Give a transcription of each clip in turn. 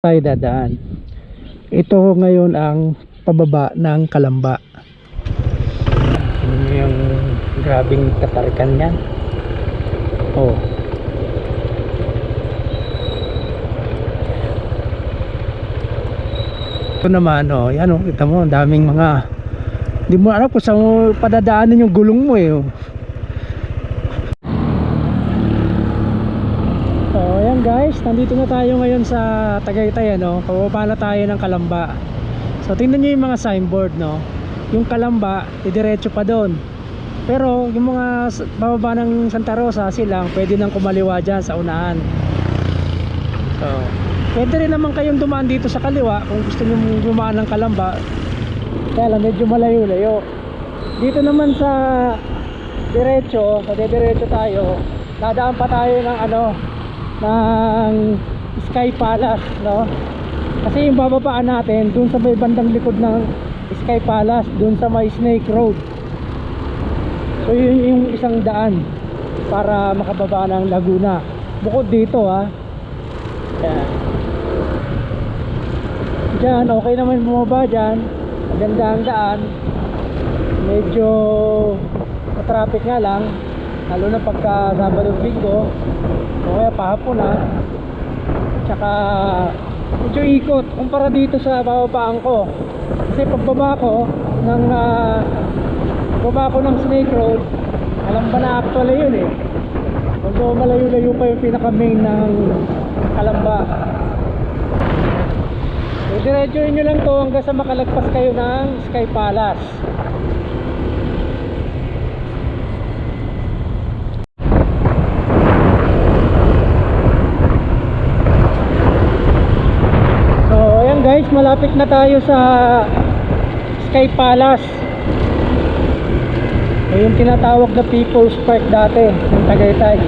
tayo dadaan. Ito ngayon ang pababa ng Kalamba. Ano yung grabing katarikan yan. Oh. Ito naman, oh, yan, oh, kita mo, daming mga, hindi mo alam kung saan mo padadaanan yung gulong mo eh. Oh. So ayan guys, nandito na tayo ngayon sa Tagaytay, ano. Pababa na tayo ng Kalamba. So tingnan nyo yung mga signboard, no. Yung Kalamba, didiretso pa doon. Pero yung mga bababa ng Santa Rosa, silang pwede nang kumaliwa dyan sa unahan. So pwede rin naman kayong dumaan dito sa kaliwa kung gusto nyo dumaan ng Kalamba. Kaya lang medyo malayo-layo. Dito naman sa diretso, sa diretso tayo, dadaan pa tayo ng ano, ng Sky Palace, no? Kasi yung bababaan natin dun sa may bandang likod ng Sky Palace, dun sa may Snake Road. So yun yung isang daan para makababa ng Laguna. Bukod dito, ha. Yan. Diyan, okay naman bumaba dyan. Maganda ang daan. Medyo traffic nga lang, lalo na pagka Sabado Linggo o kaya pahapon na. Tsaka medyo ikot kumpara dito sa bababaan ko. Kasi pagbaba ko ng Snake Road, alam ba na actually yun eh. Although malayo-layo pa yung pinaka main ng Kalamba. So diretsuhin nyo lang to hanggang sa makalagpas kayo ng Sky Palace. So ayan guys, malapit na tayo sa Sky Palace. Yung tinatawag na People's Park dati ng Tagaytay.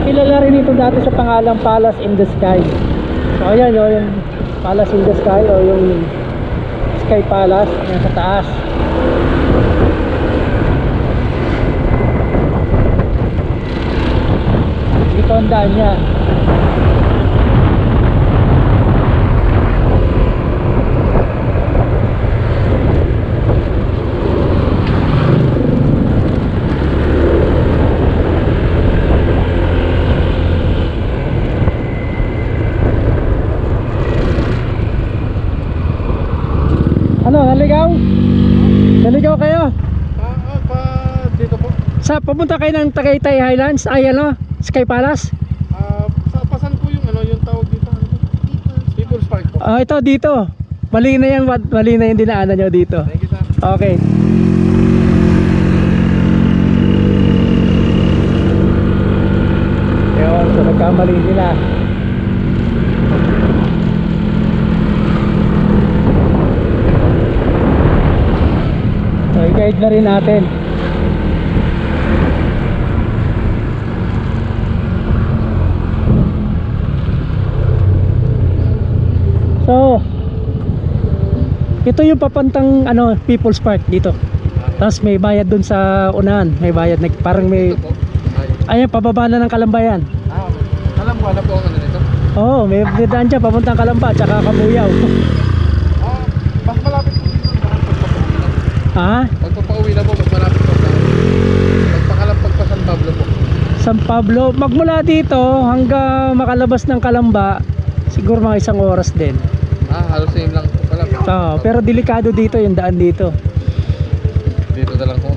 Kilala rin ito dati sa pangalang Palace in the Sky. So ayan o, yung Palace in the Sky o yung Sky Palace yan sa taas. Dito ang daan niya. Ano, naligaw? Naligaw kayo? Dito po. Sa papunta kayo ng Tagaytay Highlands? Ay ano, Sky Palace? Pasan po yung ano, yung tawag dito? People's Park po. Ito dito. Mali na yan, mali na yung dinaanan nyo dito. Thank you, sir. Okay. Yun, so nagkamali sila. So i-guide na rin natin. So ito yung papantang ano, People's Park dito. Tapos may bayad dun sa unahan. May bayad, parang may, Ito po. ayan, pababa na ng Kalamba yan. Alam ko ang ano nito. Oo, may daan dyan papuntang Kalamba tsaka Kabuyaw. Mas malapit po dito. Ha? Pagpapauwi na po, mas malapit po. Pagpakalampag pa San Pablo po. San Pablo, magmula dito hanggang makalabas ng Kalamba siguro mga 1 oras din. Halos same lang po pala. Pero delikado dito yung daan dito. Dito na lang po.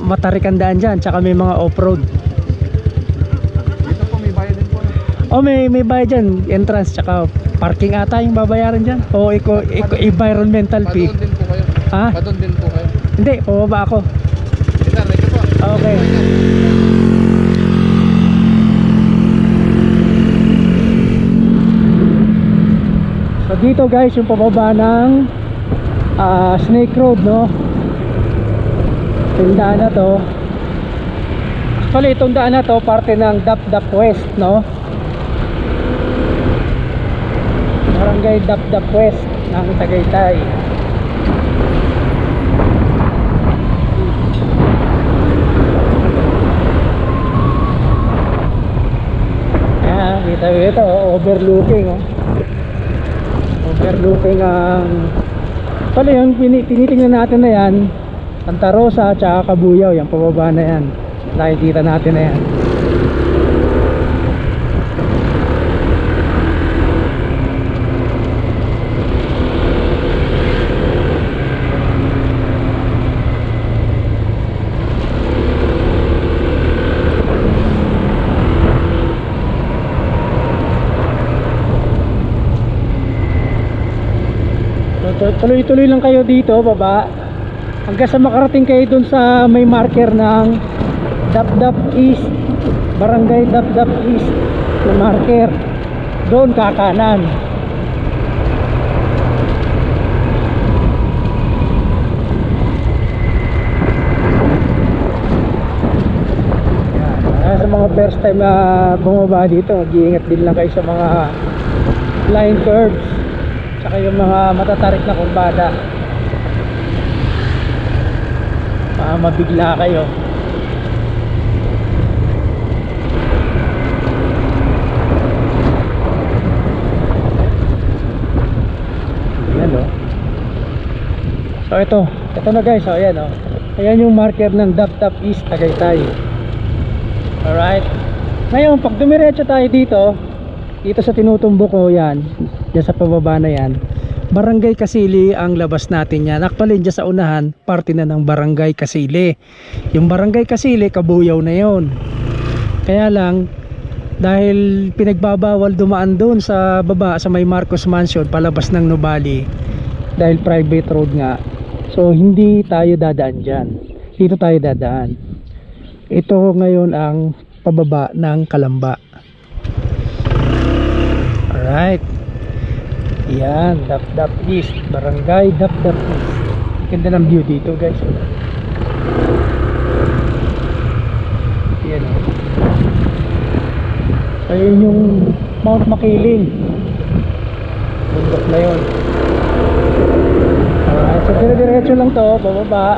Matarikan daan dyan tsaka may mga off-road. Dito po may bayad din po. May bayad dyan, entrance tsaka parking ata yung babayaran dyan. O environmental fee. Padon din po kayo. Ha? Padon din po kayo. Hindi, pababa ako. Sir, thank you po. Okay. So dito guys yung pababa ng Snake Road, no. Itong daan na to, actually itong daan na to parte ng Dap West, no. Barangay Dap West ng Tagaytay. Sabi ito, overlooking oh. Overlooking ang pala yung tinitingnan natin na yan, Santa Rosa at saka Kabuyaw, yung pababa na yan. Nakikita natin na yan. Tuloy-tuloy lang kayo dito baba hanggang sa makarating kayo dun sa may marker ng Dapdap East, Barangay Dapdap East na marker, doon kakanan. Yan. Sa mga first time na bumaba dito, mag-iingat din lang kayo sa mga line curves saka yung mga matatarik na kurbada, mabigla kayo. Ayan o. So ito na guys, so ayan o. Ayan yung marker ng Dapdap East, Tagaytay. Alright. Ngayon pag dumiretso tayo dito sa tinutumbok ko, yan sa pababa na yan, Barangay Kasili ang labas natin yan. Actually dyan sa unahan, parte na ng Barangay Kasili. Yung Barangay Kasili, Kabuyaw na yon. Kaya lang, dahil pinagbabawal dumaan doon sa baba, sa may Marcos Mansion, palabas ng Nubali, dahil private road nga, so hindi tayo dadaan dyan. Dito tayo dadaan. Ito ngayon ang pababa ng Kalamba. Alright. Yan, Dapdap East, Barangay Dapdap East. Ganda ng view dito guys. Yan o. Ayun yung Mount Makiling, bundok na yun. Alright, so dire-diretso lang to, bababa.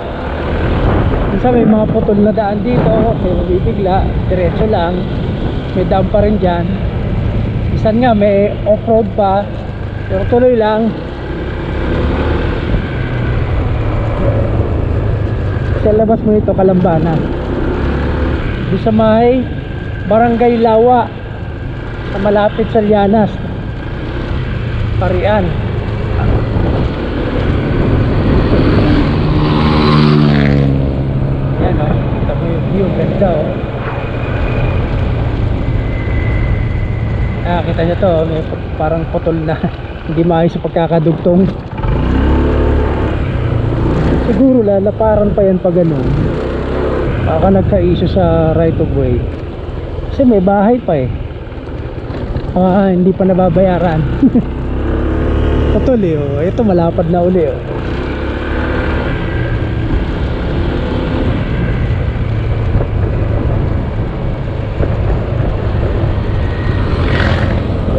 Minsan may mga putol na daan dito, may mabibigla, diretso lang. May dam pa rin dyan. Minsan nga may off-road pa, pero tuloy lang. Sa labas mo ito, Kalamba na. Doon sa may Barangay Lawa, sa malapit sa Llanas, Parian. Yan o, kita mo yung view, ganda o. Kita nyo to, may parang putol na. Hindi maayos sa pagkakadugtong. Siguro lalaparan pa yan pag ganun. Baka nagka-issue sa right of way. Kasi may bahay pa eh. Hindi pa nababayaran. Putol eh oh. Ito malapad na uli oh.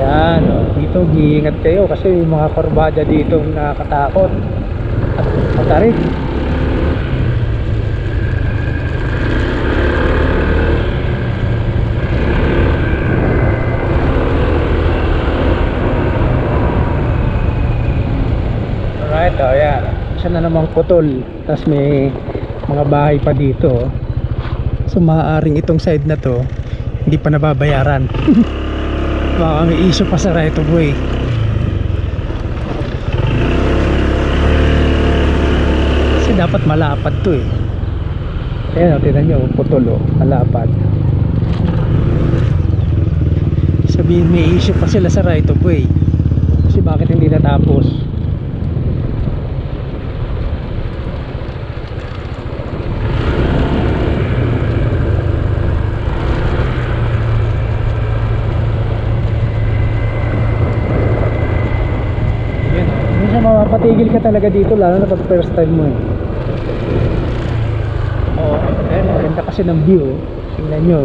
Yan oh. Dito giingat kayo kasi yung mga kurbada dito nakakatakot at matarik. Alright, oh yan. Isa na namang putol. Tapos may mga bahay pa dito. So maaaring itong side na to hindi pa nababayaran. Baka may issue pa sa right of way. Kasi dapat malapad to eh. Ayan o, tignan nyo, putol o, malapad. Sabihin may issue pa sila sa right of way. Kasi bakit hindi natapos? Mapapatigil ka talaga dito lalo na pag first time mo eh. Oh, ayan, maganda kasi ng view. Tingnan nyo.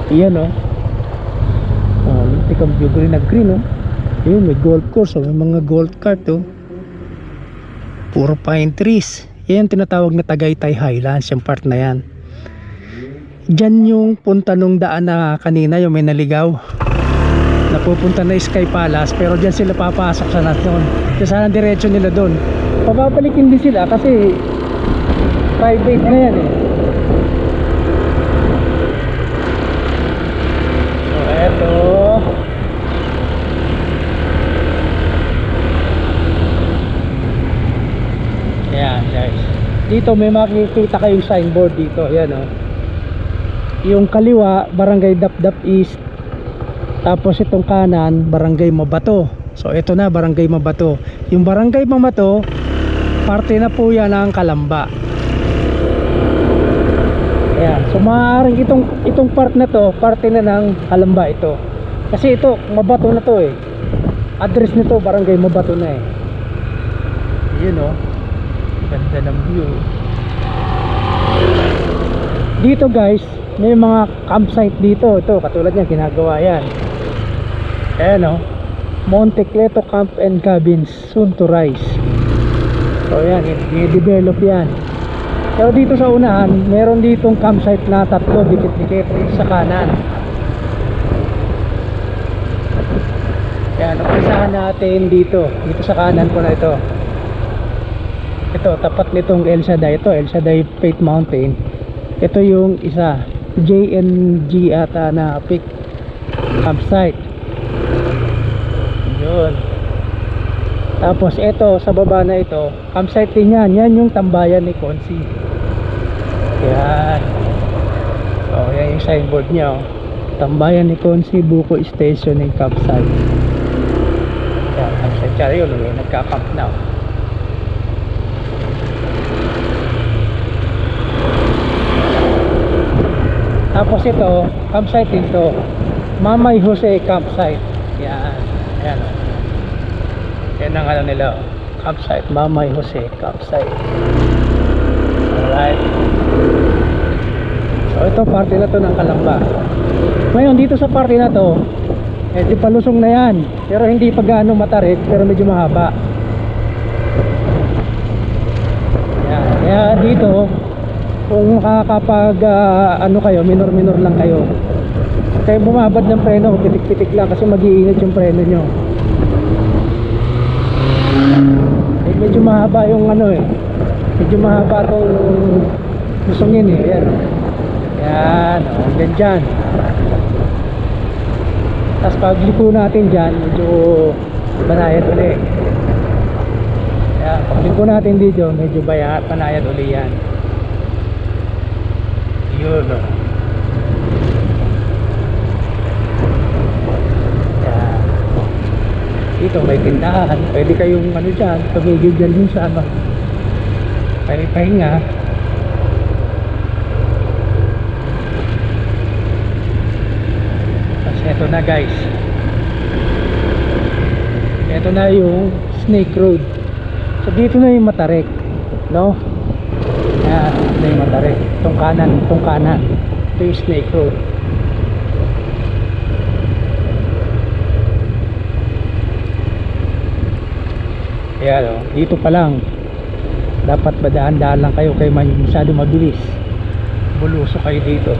Iyan oh. Tikang view, green na green oh. Ayun, may golf course oh. May mga golf cart oh. Puro pine trees. Yan tinatawag na Tagaytay Highlands, yung part na yan. Diyan yung punta nung daan na kanina, yung may naligaw. napupunta na Sky Palace, pero dyan sila papasok sa Nason. Kaya sana diretso nila doon. Pababalikin din sila kasi private na yan eh. So eto, ayan guys, dito may makikita kayong signboard dito. Ayan o, yung kaliwa Barangay Dapdap East, tapos itong kanan Barangay Mabato. So ito na Barangay Mabato. Yung Barangay Mabato, parte na po yan ng Kalamba. Ayan. So maaaring itong part na to, parte na ng Kalamba ito. Kasi ito Mabato na to eh. Address nito Barangay Mabato na eh. Yun o, ganda ng view. Dito guys, may mga campsite dito. Ito katulad niya, ginagawa yan. Ayan o, Monte Cleto Camp and Cabins soon to rise. So yan, i-develop yan. Pero dito sa unahan, meron ditong campsite na tatlo, dikit-dikit sa kanan. Yan, umpisahan natin dito sa kanan ko na ito. Ito, tapat nitong El Shaddai. Ito, El Shaddai Faith Mountain. Ito yung isa, JNG ata na peak campsite. Yun. Tapos ito sa baba na ito, campsite din yan. Yan yung tambayan ni Konsi. Yan. So yan yung signboard niya oh. Tambayan ni Konsi Buko Station and Campsite. Yan, campsite siya yun. Nagka-camp na oh. Tapos ito, campsite din to, Mamay Jose Campsite. Yan. Yan o. Yan ang ano nila o. Campsite, Mamay Jose Campsite. Alright. So ito, parte na to ng Kalamba. Ngayon, dito sa parte na to, di palusong na yan. Pero hindi pa gaano matarik, pero medyo mahaba. Yan. Kaya dito, kung makakapag ano kayo, minor lang kayo, kayo bumabad ng preno, pitik-pitik lang kasi mag-iinit yung preno nyo. Eh, medyo mahaba yung ano eh, medyo mahaba itong lusungin eh. Ayan o, yan o, hanggang dyan. Tapos pag liko natin dyan, medyo banayad ulit. Ayan, pag liko natin dito, medyo banayad ulit yan. Yun o. Yan. Dito may tindahan. Pwede kayong ano dyan, tumigil dyan dun sa ano, pahinga. Tapos eto na guys, eto na yung Snake Road. So dito na yung Matarik, no? Yan, ito yung Matarik. Itong kanan. Ito yung Snake Road. Ayan o, dito pa lang dapat badaan-daan lang kayo, kayo masyado mabilis, buluso kayo dito.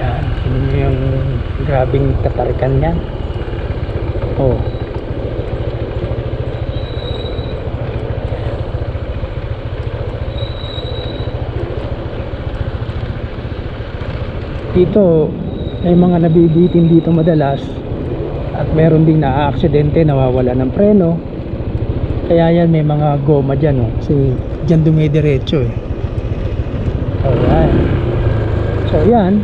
Yan, yun yung grabing katarikan yan. Oh, dito may mga nabibitin dito madalas, at meron ding na-aksidente, nawawala ng preno. Kaya yan, may mga goma dyan oh, kasi dyan dumidiretso eh. Alright, so yan,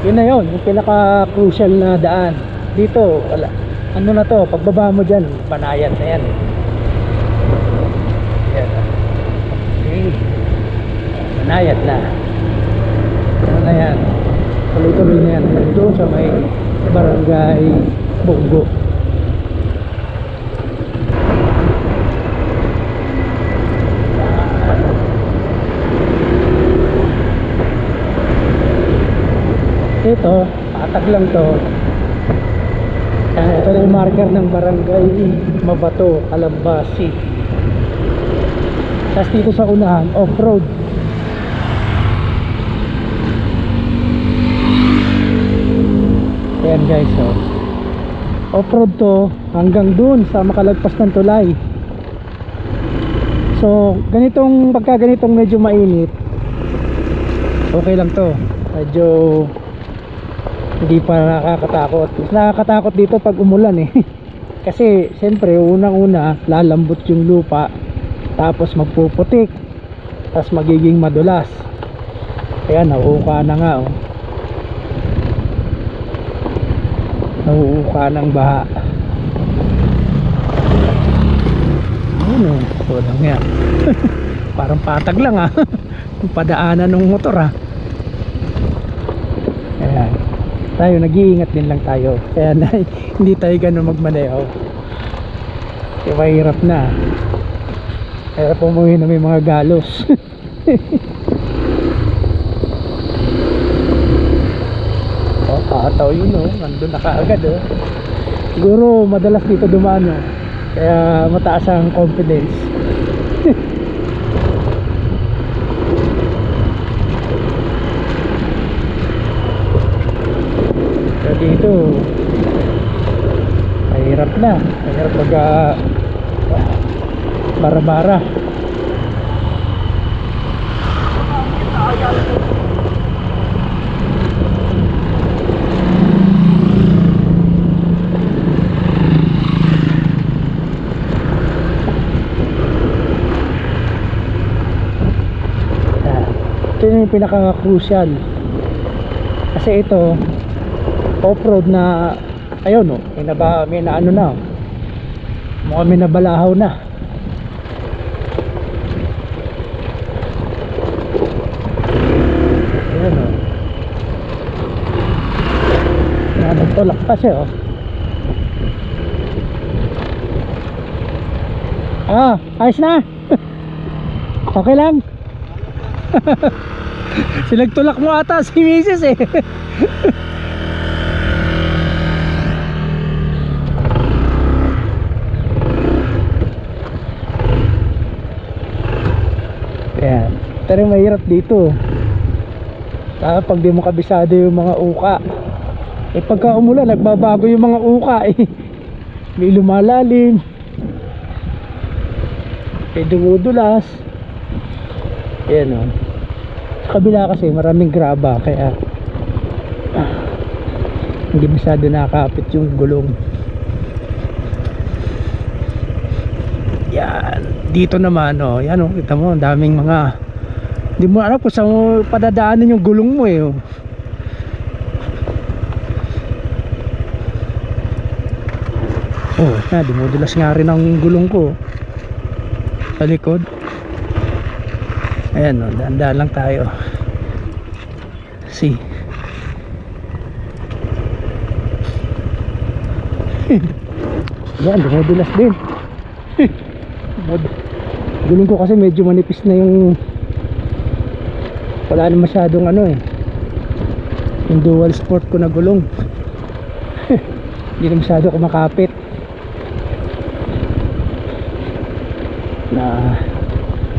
yun na yun, yung pinaka crucial na daan dito. Wala, ano na to, pagbaba mo dyan, banayad na yan. Yan, okay, banayad na. Ano na yan, tuloy-tuloy na yan doon sa may Barangay Bongo. Ito, patag lang to. Ito na yung marker ng Barangay Mabato, Kalamba City. Tapos dito sa unahan, off-road. Ayan, guys, so off-road to hanggang dun sa makalagpas ng tulay. So pagka ganitong medyo mainit, okay lang to, medyo hindi pa nakakatakot. Mas nakakatakot dito pag umulan eh. Kasi siyempre unang-una lalambot yung lupa, tapos magpuputik, tapos magiging madulas. Kaya nauuka na nga oh. Nauuka ng baha. Ano? Walang yan. Parang patag lang ah. Padaanan ng motor ah. Ayan. Tayo nag-iingat din lang tayo. Kaya hindi tayo ganun magmaneho. Kasi mahirap na. Hirap umuwi na may mga galos. Oh, kataw yun oh. Nandun na kaagad oh. Siguro madalas dito dumaan oh. Kaya mataas ang confidence. So dito mahirap na. Mahirap pag bara-bara. Ito yung pinaka-crucial kasi ito off-road na ayun no, may na ano na mukhang may nabalahaw na. Ayun no, nagtulak pa siya oh. Ayos na. Okay lang. Sinagtulak mo ata si Mrs. eh. Ayan. Pero mahirap dito. Pag di mo kabisado yung mga uka, pagka umulan nagbabago yung mga uka eh. May lumalalim, may dumudulas. Ayan o. Sa kabila kasi maraming graba, kaya hindi masyado nakakapit yung gulong. Yan. Dito naman o. Yan o. Kita mo, ang daming mga, hindi mo alam kung saan mo padadaanan yung gulong mo eh. Oh, na, dumudulas nga rin ang gulong ko sa likod. Ayan o, daan-daan lang tayo. See. Yan, dumudulas din. Gulong ko kasi medyo manipis na yung, wala na masyadong ano eh, yung dual sport ko na gulong. Hindi na masyado kumakapit na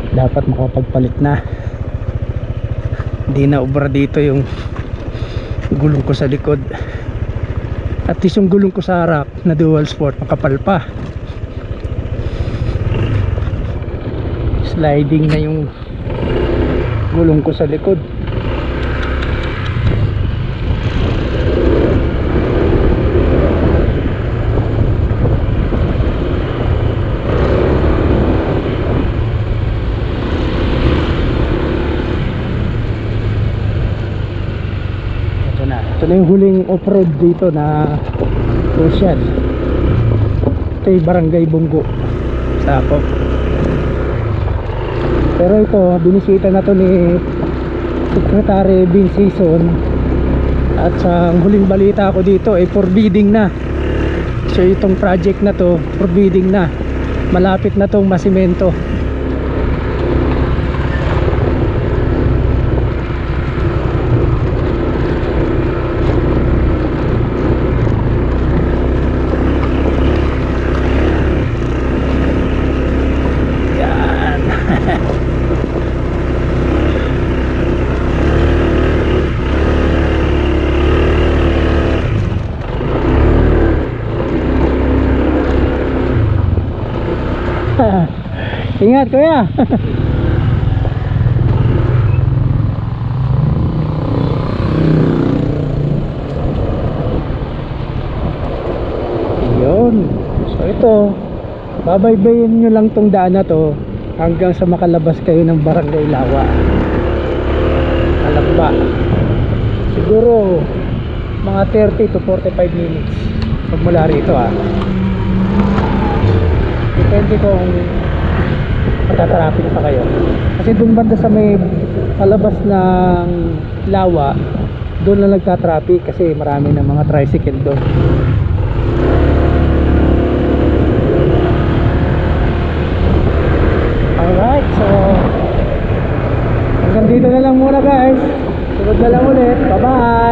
dapat makapagpalit na. Hindi na ubra dito yung gulong ko sa likod. At least yung gulong ko sa harap na dual sport makapal pa. Sliding na yung gulong ko sa likod. Ito na yung huling off-road dito na crucial. Ito yung Barangay Bungo, Sakop. Pero ito, binisita na to ni Secretary Bin Season. At sa huling balita ko dito ay forbidding na. So itong project na to, forbidding na. Malapit na tong masimento. Ingat kuya. Yun. So ito, babaybayin nyo lang tong daan na to hanggang sa makalabas kayo ng Barangay Lawa, Kalamba. Siguro mga 30 to 45 minutes pagmula rito depende kung matatraffic pa kayo, kasi dun banda sa may palabas ng Lawa, doon lang nagtatraffic kasi marami ng mga tricycle doon. Alright, so hanggang dito na lang muna guys. Sunod na lang ulit. Bye bye.